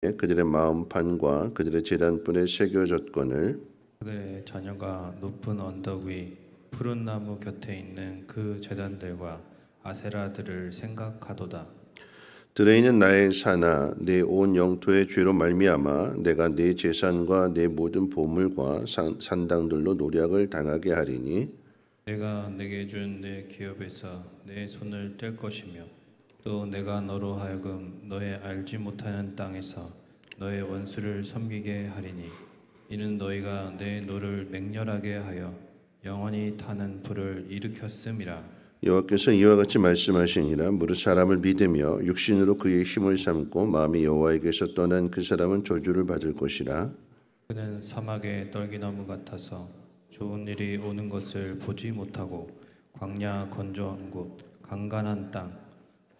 그들의 마음판과 그들의 제단불에 새겨졌거늘 그들의 자녀가 높은 언덕 위 푸른 나무 곁에 있는 그 제단들과 아세라들을 생각하도다. 들에 있는 나의 사나 내 온 영토의 죄로 말미암아 내가 내 재산과 내 모든 보물과 산당들로 노략을 당하게 하리니 내가 내게 준 내 기업에서 내 손을 뗄 것이며 또 내가 너로 하여금 너의 알지 못하는 땅에서 너의 원수를 섬기게 하리니 이는 너희가 내 노를 맹렬하게 하여 영원히 타는 불을 일으켰음이라. 여호와께서 이와 같이 말씀하시니라. 무릇 사람을 믿으며 육신으로 그의 힘을 삼고 마음이 여호와에게서 떠난 그 사람은 저주를 받을 것이라. 그는 사막의 떨기나무 같아서 좋은 일이 오는 것을 보지 못하고 광야 건조한 곳 간간한 땅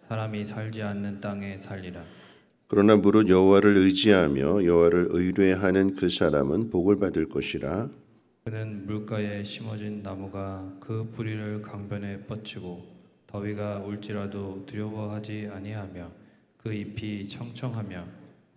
사람이 살지 않는 땅에 살리라. 그러나 무릇 여호와를 의지하며 여호와를 의뢰하는 그 사람은 복을 받을 것이라. 그는 물가에 심어진 나무가 그 뿌리를 강변에 뻗치고 더위가 올지라도 두려워하지 아니하며 그 잎이 청청하며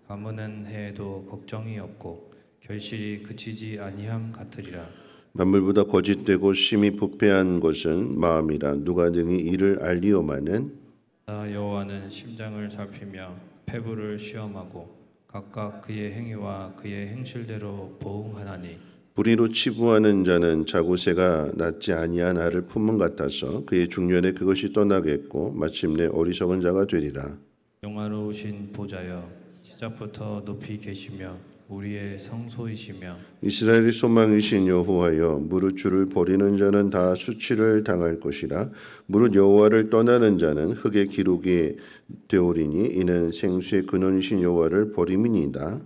가무는 해에도 걱정이 없고 결실이 그치지 아니함 같으리라. 만물보다 거짓되고 심히 부패한 것은 마음이라. 누가 능히 이를 알리오마는 나 여호와는 심장을 살피며 폐부를 시험하고 각각 그의 행위와 그의 행실대로 보응하나니 불의로 치부하는 자는 자고새가 낫지 아니한 알을 품은 같아서 그의 중년에 그것이 떠나겠고 마침내 어리석은 자가 되리라. 영화로우신 보좌여 시작부터 높이 계시며 우리의 성소이시며 이스라엘의 소망이신 여호와여 무릇 주를 버리는 자는 다 수치를 당할 것이라. 무릇 여호와를 떠나는 자는 흙의 기록이 되오리니 이는 생수의 근원이신 여호와를 버림이니이다.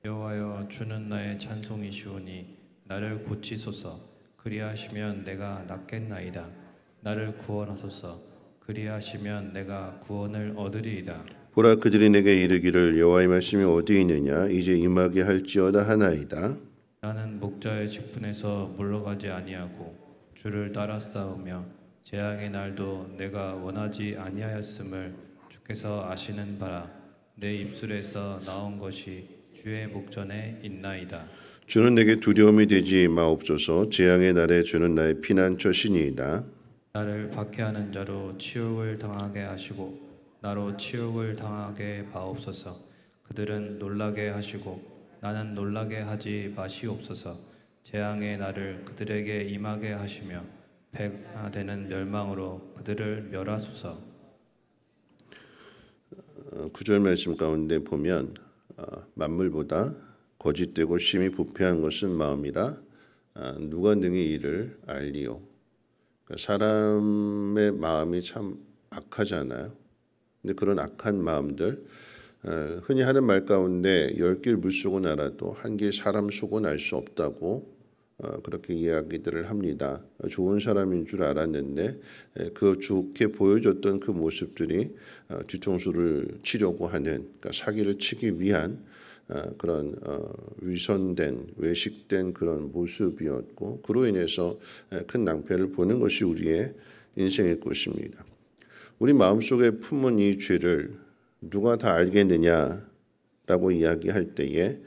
여호와여 주는 나의 찬송이시오니 나를 고치소서. 그리하시면 내가 낫겠나이다. 나를 구원하소서. 그리하시면 내가 구원을 얻으리이다. 보라 그들이 내게 이르기를 여호와의 말씀이 어디 있느냐 이제 임하게 할지어다 하나이다. 나는 목자의 직분에서 물러가지 아니하고 주를 따라 싸우며 재앙의 날도 내가 원하지 아니하였음을 주께서 아시는 바라. 내 입술에서 나온 것이 주의 목전에 있나이다. 주는 내게 두려움이 되지 마옵소서. 재앙의 날에 주는 나의 피난처시니이다. 나를 박해하는 자로 치욕을 당하게 하시고 나로 치욕을 당하게 바옵소서. 그들은 놀라게 하시고 나는 놀라게 하지 마시옵소서. 재앙의 날을 그들에게 임하게 하시며 배가 되는 멸망으로 그들을 멸하소서. 9절 말씀 가운데 보면 만물보다 거짓되고 심히 부패한 것은 마음이라. 누가 능히 이를 알리오. 그러니까 사람의 마음이 참 악하잖아요. 근데 그런 악한 마음들 흔히 하는 말 가운데 10길 물속은 알아도 한 길 사람 속은 알 수 없다고 그렇게 이야기들을 합니다. 좋은 사람인 줄 알았는데 그 좋게 보여줬던 그 모습들이 뒤통수를 치려고 하는, 그러니까 사기를 치기 위한 그런 위선된 외식된 그런 모습이었고 그로 인해서 큰 낭패를 보는 것이 우리의 인생의 것입니다. 우리 마음속에 품은 이 죄를 누가 다 알겠느냐라고 이야기할 때에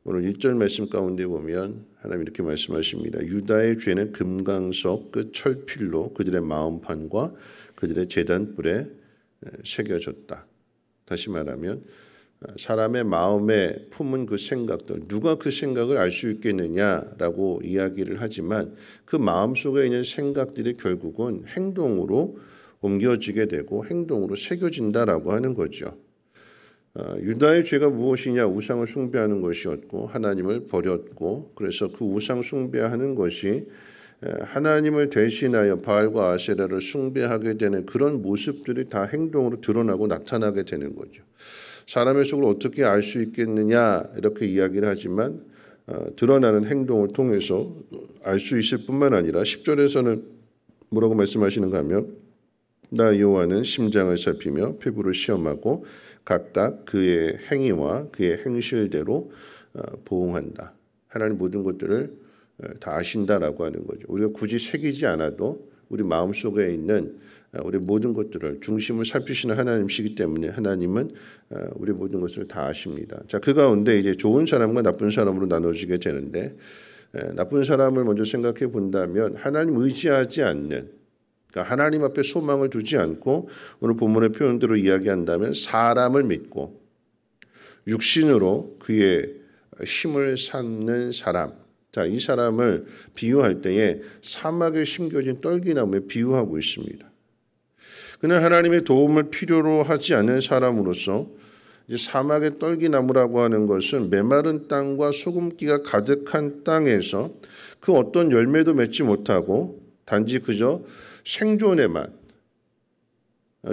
오늘 1절 말씀 가운데 보면 하나님 이렇게 말씀하십니다. 유다의 죄는 금강석 그 철필로 그들의 마음판과 그들의 제단불에 새겨졌다. 다시 말하면 사람의 마음에 품은 그 생각들, 누가 그 생각을 알 수 있겠느냐라고 이야기를 하지만 그 마음속에 있는 생각들이 결국은 행동으로 옮겨지게 되고 행동으로 새겨진다라고 하는 거죠. 유다의 죄가 무엇이냐? 우상을 숭배하는 것이었고 하나님을 버렸고 그래서 그 우상 숭배하는 것이 하나님을 대신하여 바알과 아세라를 숭배하게 되는 그런 모습들이 다 행동으로 드러나고 나타나게 되는 거죠. 사람의 속을 어떻게 알 수 있겠느냐 이렇게 이야기를 하지만 드러나는 행동을 통해서 알 수 있을 뿐만 아니라 10절에서는 뭐라고 말씀하시는가 하면 나 여호와는 심장을 살피며 피부를 시험하고 각각 그의 행위와 그의 행실대로 보응한다. 하나님 모든 것들을 다 아신다라고 하는 거죠. 우리가 굳이 새기지 않아도 우리 마음속에 있는 우리 모든 것들을 중심을 살피시는 하나님이시기 때문에 하나님은 우리 모든 것을 다 아십니다. 자, 그 가운데 이제 좋은 사람과 나쁜 사람으로 나눠지게 되는데 나쁜 사람을 먼저 생각해 본다면 하나님 의지하지 않는, 그러니까 하나님 앞에 소망을 두지 않고 오늘 본문의 표현대로 이야기한다면 사람을 믿고 육신으로 그의 힘을 삼는 사람. 자, 이 사람을 비유할 때에 사막에 심겨진 떨기나무에 비유하고 있습니다. 그는 하나님의 도움을 필요로 하지 않는 사람으로서 이제 사막의 떨기나무라고 하는 것은 메마른 땅과 소금기가 가득한 땅에서 그 어떤 열매도 맺지 못하고 단지 그저 생존에만,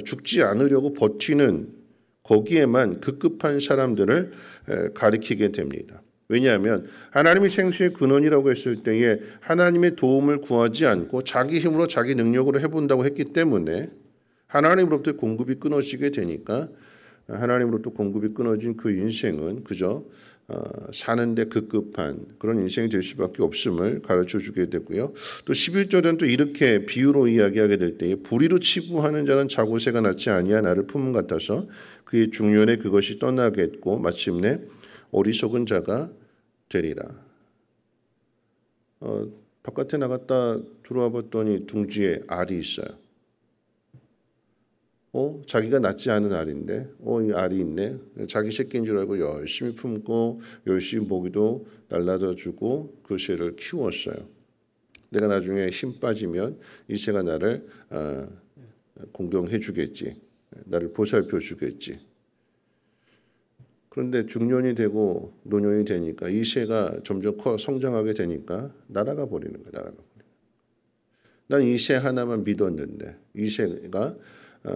죽지 않으려고 버티는 거기에만 급급한 사람들을 가리키게 됩니다. 왜냐하면 하나님이 생수의 근원이라고 했을 때에 하나님의 도움을 구하지 않고 자기 힘으로 자기 능력으로 해본다고 했기 때문에 하나님으로부터 공급이 끊어지게 되니까 하나님으로부터 공급이 끊어진 그 인생은 그저 사는데 급급한 그런 인생이 될 수밖에 없음을 가르쳐주게 되고요. 또 11절은 또 이렇게 비유로 이야기하게 될 때에 불의로 치부하는 자는 자고새가 낫지 아니한 나를 품은 같아서 그의 중년에 그것이 떠나겠고 마침내 어리석은 자가 되리라. 바깥에 나갔다 들어와 봤더니 둥지에 알이 있어요. 자기가 낳지 않은 알인데, 이 알이 있네. 자기 새끼인 줄 알고 열심히 품고 열심히 먹이도 날라다 주고 그 새를 키웠어요. 내가 나중에 힘 빠지면 이 새가 나를 공경해 주겠지. 나를 보살펴 주겠지. 그런데 중년이 되고 노년이 되니까 이 새가 점점 성장하게 되니까 날아가 버리는 거야. 날아가 버리는 거야. 난 이 새 하나만 믿었는데 이 새가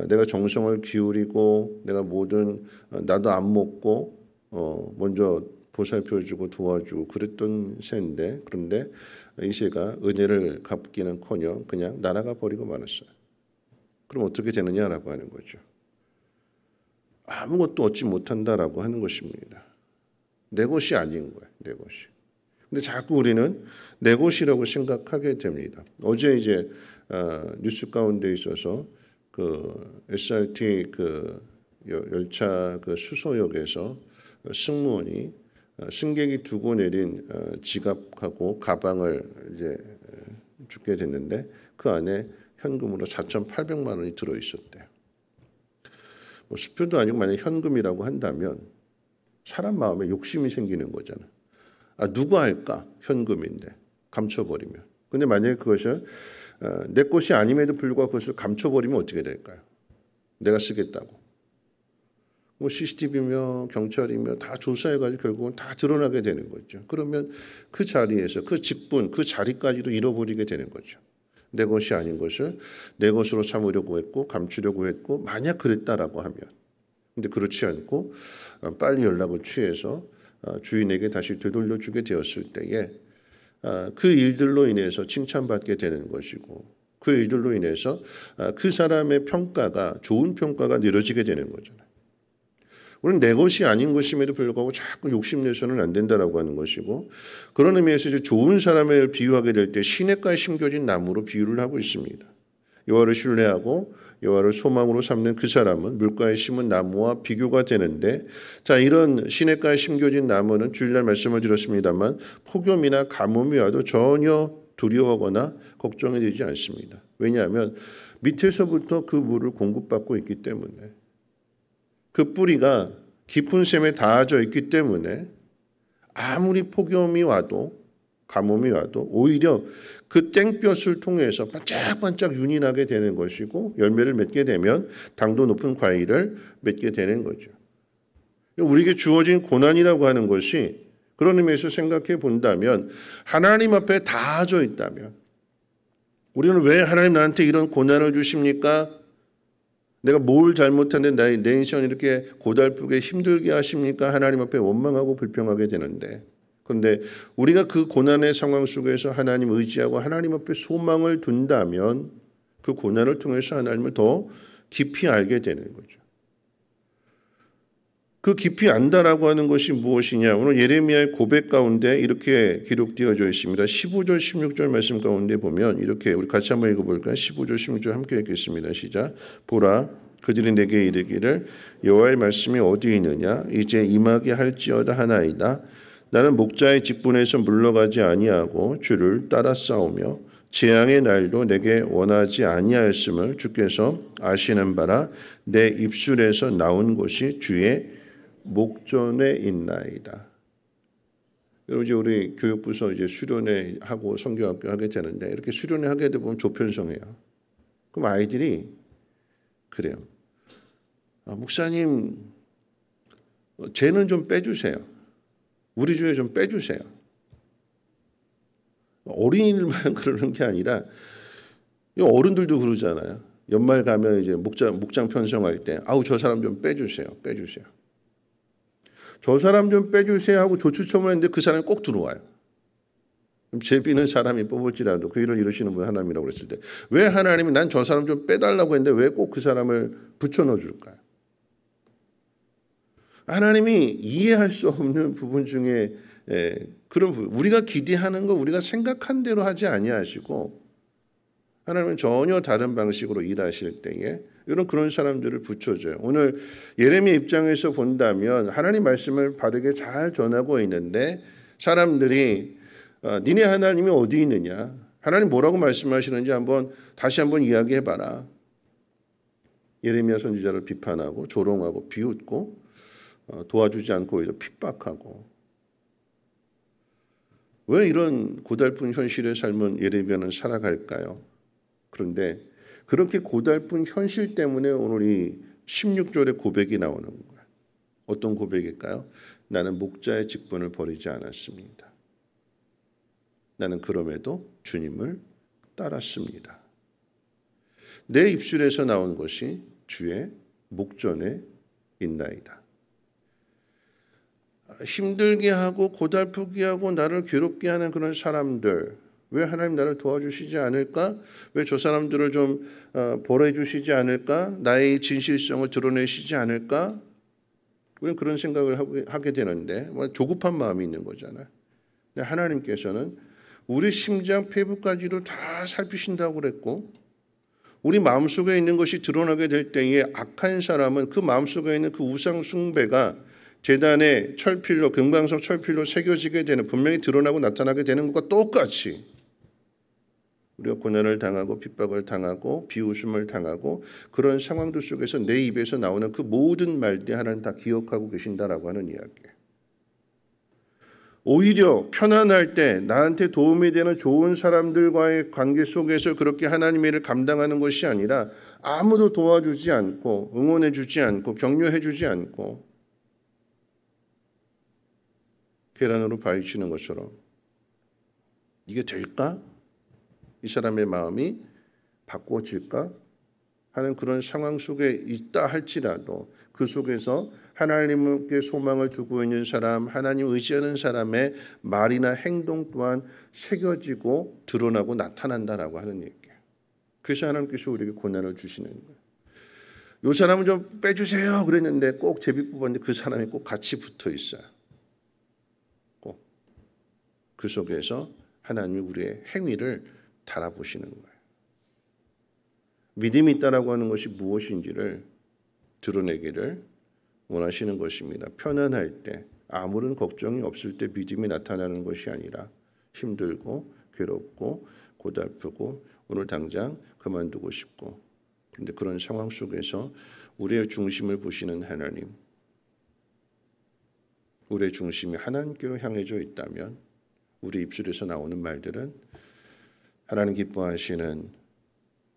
내가 정성을 기울이고 내가 모든 나도 안 먹고 먼저 보살펴주고 도와주고 그랬던 새인데 그런데 이 새가 은혜를 갚기는커녕 그냥 날아가 버리고 말았어요. 그럼 어떻게 되느냐라고 하는 거죠. 아무것도 얻지 못한다라고 하는 것입니다. 내 것이 아닌 거예요. 내 것이. 근데 자꾸 우리는 내 것이라고 생각하게 됩니다. 어제 이제 뉴스 가운데 있어서 그 SRT 그 열차 그 수소역에서 승무원이 승객이 두고 내린 지갑하고 가방을 이제 줍게 됐는데 그 안에 현금으로 4,800만 원이 들어 있었대요. 뭐 수표도 아니고 만약 현금이라고 한다면 사람 마음에 욕심이 생기는 거잖아. 누가 할까? 현금인데 감춰버리면. 근데 만약에 그것을 내 것이 아님에도 불구하고 그것을 감춰버리면 어떻게 될까요? 내가 쓰겠다고. 뭐 CCTV며 경찰이며 다 조사해가지고 결국은 다 드러나게 되는 거죠. 그러면 그 자리에서 그 직분, 그 자리까지도 잃어버리게 되는 거죠. 내 것이 아닌 것을 내 것으로 삼으려고 했고 감추려고 했고 만약 그랬다라고 하면 근데 그렇지 않고 빨리 연락을 취해서 주인에게 다시 되돌려주게 되었을 때에 그 일들로 인해서 칭찬받게 되는 것이고 그 일들로 인해서 그 사람의 평가가 좋은 평가가 내려지게 되는 거잖아요. 우리는 내 것이 아닌 것임에도 불구하고 자꾸 욕심내서는 안 된다라고 하는 것이고 그런 의미에서 이제 좋은 사람을 비유하게 될 때 시냇가에 심겨진 나무로 비유를 하고 있습니다. 여호와를 신뢰하고 여호와를 소망으로 삼는 그 사람은 물가에 심은 나무와 비교가 되는데 자 이런 시냇가에 심겨진 나무는 주일날 말씀을 드렸습니다만 폭염이나 가뭄이 와도 전혀 두려워하거나 걱정이 되지 않습니다. 왜냐하면 밑에서부터 그 물을 공급받고 있기 때문에 그 뿌리가 깊은 샘에 닿아져 있기 때문에 아무리 폭염이 와도 가뭄이 와도 오히려 그 땡볕을 통해서 반짝반짝 윤이 나게 되는 것이고 열매를 맺게 되면 당도 높은 과일을 맺게 되는 거죠. 우리에게 주어진 고난이라고 하는 것이 그런 의미에서 생각해 본다면 하나님 앞에 닿아져 있다면 우리는 왜 하나님 나한테 이런 고난을 주십니까? 내가 뭘 잘못했는데 내 인생을 이렇게 고달프게 힘들게 하십니까? 하나님 앞에 원망하고 불평하게 되는데 그런데 우리가 그 고난의 상황 속에서 하나님 의지하고 하나님 앞에 소망을 둔다면 그 고난을 통해서 하나님을 더 깊이 알게 되는 거죠. 그 깊이 안다라고 하는 것이 무엇이냐? 오늘 예레미야의 고백 가운데 이렇게 기록되어져 있습니다. 15절 16절 말씀 가운데 보면 이렇게 우리 같이 한번 읽어볼까요? 15절 16절 함께 읽겠습니다. 시작. 보라 그들이 내게 이르기를 여호와의 말씀이 어디 있느냐? 이제 임하게 할지어다 하나이다. 나는 목자의 직분에서 물러가지 아니하고 주를 따라 싸우며 재앙의 날도 내게 원하지 아니하였음을 주께서 아시는 바라. 내 입술에서 나온 것이 주의 목전에 있나이다. 여러분 이제 우리 교육부서 이제 수련회 하고 성경학교 하게 되는데 이렇게 수련회 하게 되면 조편성해요. 그럼 아이들이 그래요. 목사님, 쟤는 좀 빼주세요. 우리 중에 좀 빼주세요. 어린이들만 그러는 게 아니라 어른들도 그러잖아요. 연말 가면 이제 목장 편성할 때 아우 저 사람 좀 빼주세요. 빼주세요. 저 사람 좀 빼주세요 하고 조추첨을 했는데 그 사람이 꼭 들어와요. 그럼 제비는 사람이 뽑을지라도 그 일을 이루시는 분 하나님이라고 그랬을 때 왜 하나님이 난 저 사람 좀 빼달라고 했는데 왜 꼭 그 사람을 붙여 넣어줄까요? 하나님이 이해할 수 없는 부분 중에 그런 부분, 우리가 기대하는 거 우리가 생각한 대로 하지 아니하시고 하나님은 전혀 다른 방식으로 일하실 때에 이런 그런 사람들을 붙여줘요. 오늘 예레미야 입장에서 본다면 하나님 말씀을 바르게 잘 전하고 있는데 사람들이 니네 하나님이 어디 있느냐? 하나님 뭐라고 말씀하시는지 다시 한번 이야기해봐라. 예레미야 선지자를 비판하고 조롱하고 비웃고 도와주지 않고 오히려 핍박하고 왜 이런 고달픈 현실의 삶은 예레미야는 살아갈까요? 그런데 그렇게 고달픈 현실 때문에 오늘 이 16절의 고백이 나오는 거예요. 어떤 고백일까요? 나는 목자의 직분을 버리지 않았습니다. 나는 그럼에도 주님을 따랐습니다. 내 입술에서 나온 것이 주의 목전에 있나이다. 힘들게 하고 고달프게 하고 나를 괴롭게 하는 그런 사람들 왜 하나님 나를 도와주시지 않을까? 왜 저 사람들을 좀 벌해 주시지 않을까? 나의 진실성을 드러내시지 않을까? 우리는 그런 생각을 하게 되는데 조급한 마음이 있는 거잖아요. 근데 하나님께서는 우리 심장 폐부까지도 다 살피신다고 그랬고 우리 마음속에 있는 것이 드러나게 될 때에 악한 사람은 그 마음속에 있는 그 우상 숭배가 제단에 철필로 금강석 철필로 새겨지게 되는 분명히 드러나고 나타나게 되는 것과 똑같이 우리가 고난을 당하고 핍박을 당하고 비웃음을 당하고 그런 상황들 속에서 내 입에서 나오는 그 모든 말들이 하나님 다 기억하고 계신다라고 하는 이야기예요. 오히려 편안할 때 나한테 도움이 되는 좋은 사람들과의 관계 속에서 그렇게 하나님의 일을 감당하는 것이 아니라 아무도 도와주지 않고 응원해주지 않고 격려해주지 않고 계란으로 바위치는 것처럼 이게 될까? 이 사람의 마음이 바꿔질까? 하는 그런 상황 속에 있다 할지라도 그 속에서 하나님께 소망을 두고 있는 사람, 하나님 의지하는 사람의 말이나 행동 또한 새겨지고 드러나고 나타난다라고 하는 얘기예요. 그래서 하나님께서 우리에게 고난을 주시는 거예요. 이 사람은 좀 빼주세요 그랬는데 꼭 제비 뽑았는데 그 사람이 꼭 같이 붙어 있어요. 꼭. 그 속에서 하나님이 우리의 행위를 달아보시는 거예요. 믿음이 있다라고 하는 것이 무엇인지를 드러내기를 원하시는 것입니다. 편안할 때 아무런 걱정이 없을 때 믿음이 나타나는 것이 아니라 힘들고 괴롭고 고달프고 오늘 당장 그만두고 싶고 그런데 그런 상황 속에서 우리의 중심을 보시는 하나님, 우리의 중심이 하나님께로 향해져 있다면 우리 입술에서 나오는 말들은 하나님 기뻐하시는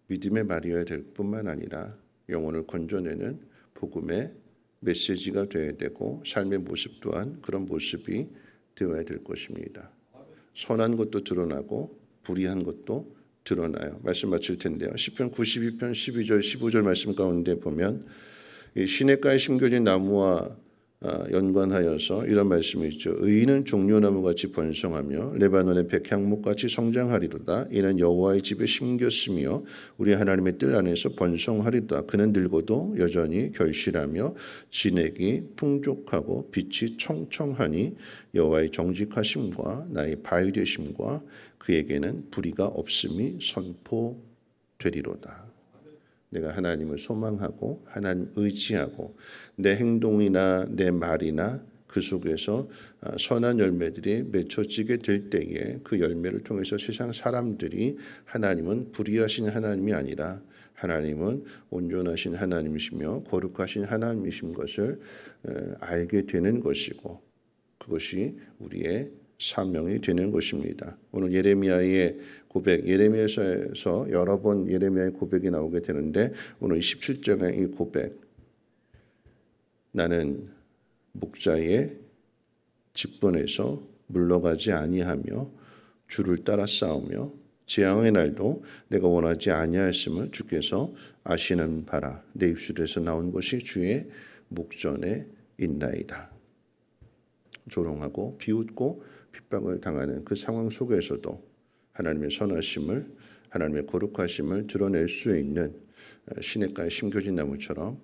믿음의 말이어야 될 뿐만 아니라 영혼을 건져내는 복음의 메시지가 되어야 되고 삶의 모습 또한 그런 모습이 되어야 될 것입니다. 선한 것도 드러나고 불의한 것도 드러나요. 말씀 마칠 텐데요. 시편 92편 12절 15절 말씀 가운데 보면 이 시냇가에 심겨진 나무와 연관하여서 이런 말씀이 있죠. 의인은 종려나무같이 번성하며 레바논의 백향목같이 성장하리로다. 이는 여호와의 집에 심겼으며 우리 하나님의 뜰 안에서 번성하리로다. 그는 늙어도 여전히 결실하며 진액이 풍족하고 빛이 청청하니 여호와의 정직하심과 나의 바위 되심과 그에게는 불의가 없음이 선포되리로다. 내가 하나님을 소망하고 하나님 의지하고 내 행동이나 내 말이나 그 속에서 선한 열매들이 맺혀지게 될 때에 그 열매를 통해서 세상 사람들이 하나님은 불의하신 하나님이 아니라 하나님은 온전하신 하나님이시며 거룩하신 하나님이신 것을 알게 되는 것이고 그것이 우리의 사명이 되는 것입니다. 오늘 예레미야의 고백, 예레미야에서 여러 번 예레미야의 고백이 나오게 되는데 오늘 17장의 이 고백, 나는 목자의 직분에서 물러가지 아니하며 주를 따라 싸우며 재앙의 날도 내가 원하지 아니하였음을 주께서 아시는 바라. 내 입술에서 나온 것이 주의 목전에 있나이다. 조롱하고 비웃고 핍박을 당하는 그 상황 속에서도 하나님의 선하심을, 하나님의 거룩하심을 드러낼 수 있는 시냇가에 심겨진 나무처럼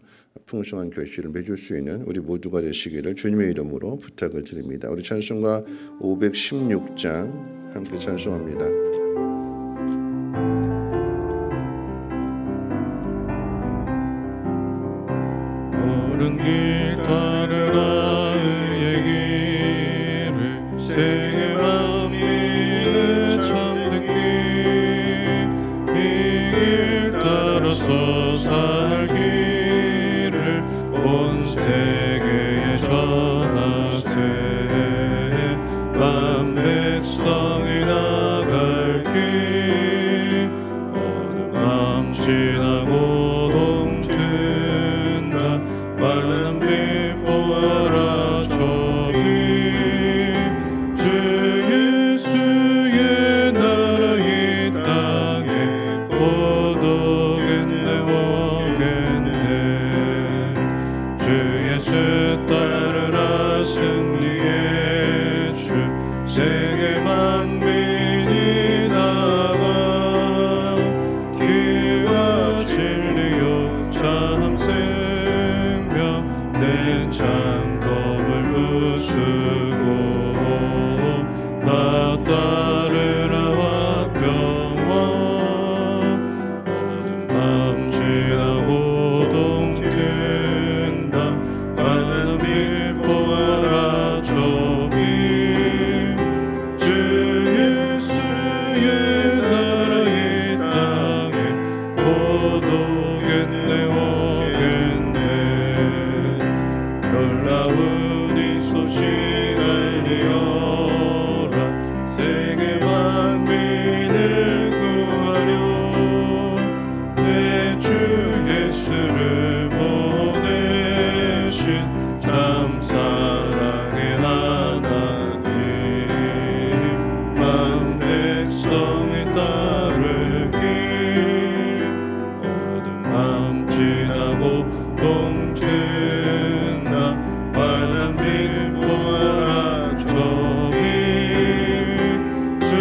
풍성한 결실을 맺을 수 있는 우리 모두가 되시기를 주님의 이름으로 부탁을 드립니다. 우리 찬송가 516장 함께 찬송합니다. 옳은 길 따르라 의의 길을 세계 만민의 참된 길 이 길 따라서 살기를 온 세계에 전하세 만 백성이 나갈 길 어둠 밤 지나고 동튼다 많은 빛 보아라 저기 주 예수의 나라 이 땅에 곧 오겠네 오겠네 주 예수 따르라 승리의 주 세계 만민이 나가 기와 진리요 참 생명 내 창검을 부수고 나 따르라 화평원 어둠 밤 지나고 동튼다 많은 빛 보아라 저기 주 예수의 나라 이 땅에 곧 오겠네 오겠네 놀라운 이 소식 알리어라 세계 만민을 구하려 내 주 예수를 보내신 참 사랑의 하나님 만 백성이 따를 길 어둠 밤 지나고 동튼다 빨간 빛 보아라 저기 주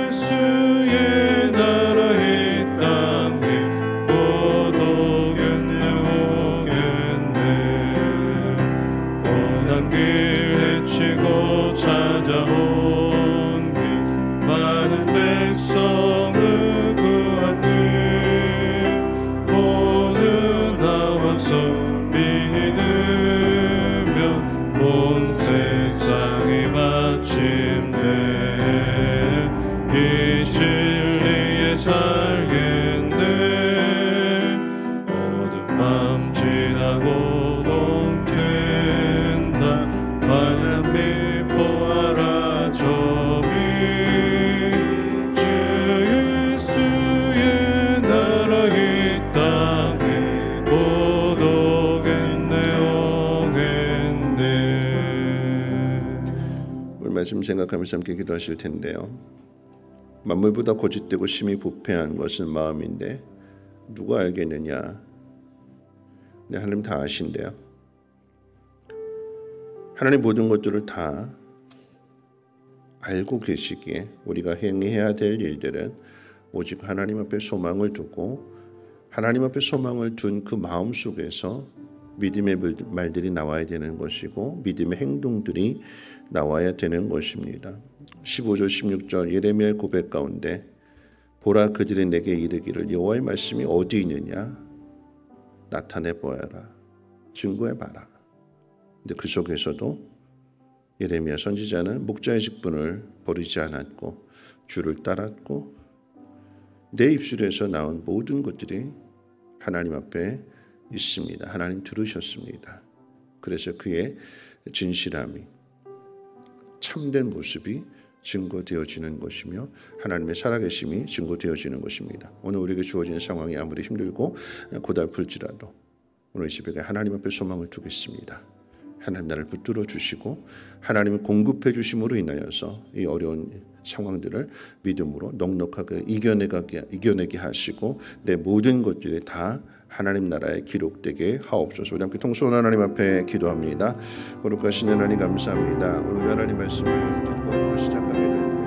예수의 나라 이 땅에 곧 오겠네 오겠네 고난 길 헤치고 찾아온 길 많은 백성을 구한 길 모두 나와서 믿으면 온 세상이 마침내 이 진리에 살겠네 어둠 밤 지나고 동튼다 빨간 빛 보아라 저기 주 예수의 나라 이 땅에 곧 오겠네 오겠네. 오늘 말씀 생각하면서 함께 기도하실 텐데요. 만물보다 고짓되고 심히 부패한 것은 마음인데 누가 알겠느냐? 네, 하나님 다 아신대요. 하나님 모든 것들을 다 알고 계시기에 우리가 행해야 될 일들은 오직 하나님 앞에 소망을 두고 하나님 앞에 소망을 둔 그 마음 속에서 믿음의 말들이 나와야 되는 것이고 믿음의 행동들이 나와야 되는 것입니다. 15절 16절 예레미야의 고백 가운데 보라 그들이 내게 이르기를 여호와의 말씀이 어디 있느냐 나타내 보아라 증거해 봐라. 근데 그 속에서도 예레미야 선지자는 목자의 직분을 버리지 않았고 주를 따랐고 내 입술에서 나온 모든 것들이 하나님 앞에 있습니다. 하나님 들으셨습니다. 그래서 그의 진실함이 참된 모습이 증거되어지는 것이며 하나님의 살아계심이 증거되어지는 것입니다. 오늘 우리에게 주어진 상황이 아무리 힘들고 고달플지라도 오늘 이 새벽에 하나님 앞에 소망을 두겠습니다. 하나님 나를 붙들어 주시고 하나님이 공급해 주심으로 인하여서 이 어려운 상황들을 믿음으로 넉넉하게 이겨내게 하시고 내 모든 것들이 다 하나님 나라에 기록되게 하옵소서. 우리 함께 통소한 하나님 앞에 기도합니다. 거룩하신 하나님 감사합니다. 오늘 하나님 말씀을 듣고 시작하게 됩니다.